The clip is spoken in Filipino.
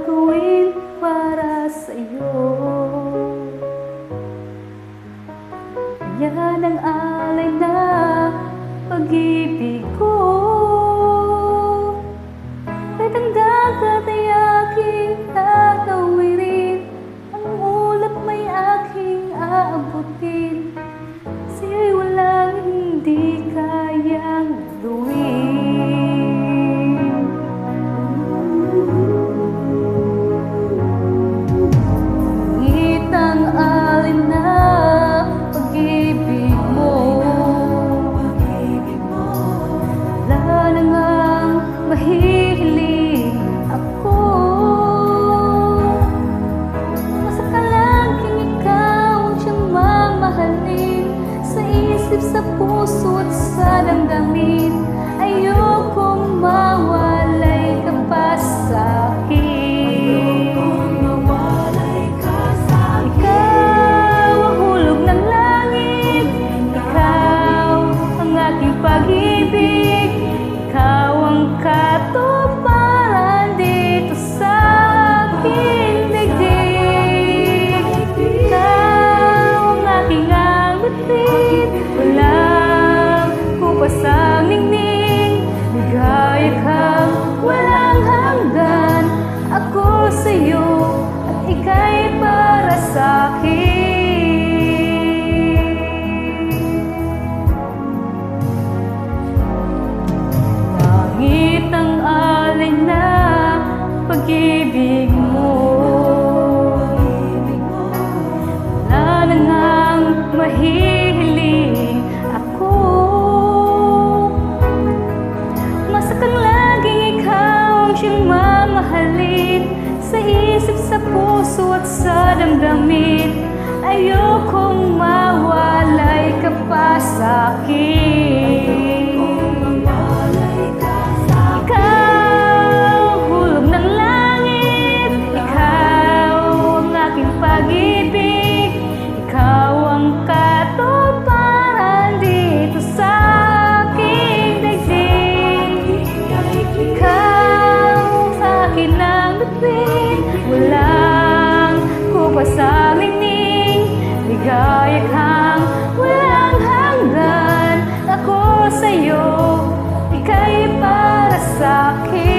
gagawin para sa'yo. Yan ang alay na pag-ibig ko. Kahit ang dagat ay aking tatawirin, ang ulap may aking aabutin, sa'yo'y walang hindi kayang gawin. Ngit ang alin na pag-ibig mo, wala na ngang mahihiling ako. Masakalaging ikaw ang siyang mamahalin, sa isip, sa puso at sa damdamin. Ayokong mawalay ka pa sa'kin. Ikaw ang hulog ng langit, ikaw ang aking pag-ibig, ikaw ang katuparan dito sa aking daigdig. Ikaw ang aking awitin, walang kupasang ningning, ligaya kang walang hanggan. Ako sa'yo at ika'y para sa'kin. Langit ang alay na pag-ibig mo, wala na ngang mahihiling ako. Masakang laging ikaw ang siyang mamahalin, sa isip, sa puso at sa damdamin. Ayokong mawalay ka pa sa'kin. Ikaw, hulog ng langit, ikaw ang aking pag-ibig, ikaw ang katuparan dito sa aking daigdig. Ikaw sa akin ang bituin, walang kupasang ningning, ligaya kang walang hanggan. Ako sa'yo, ika'y para sa'kin.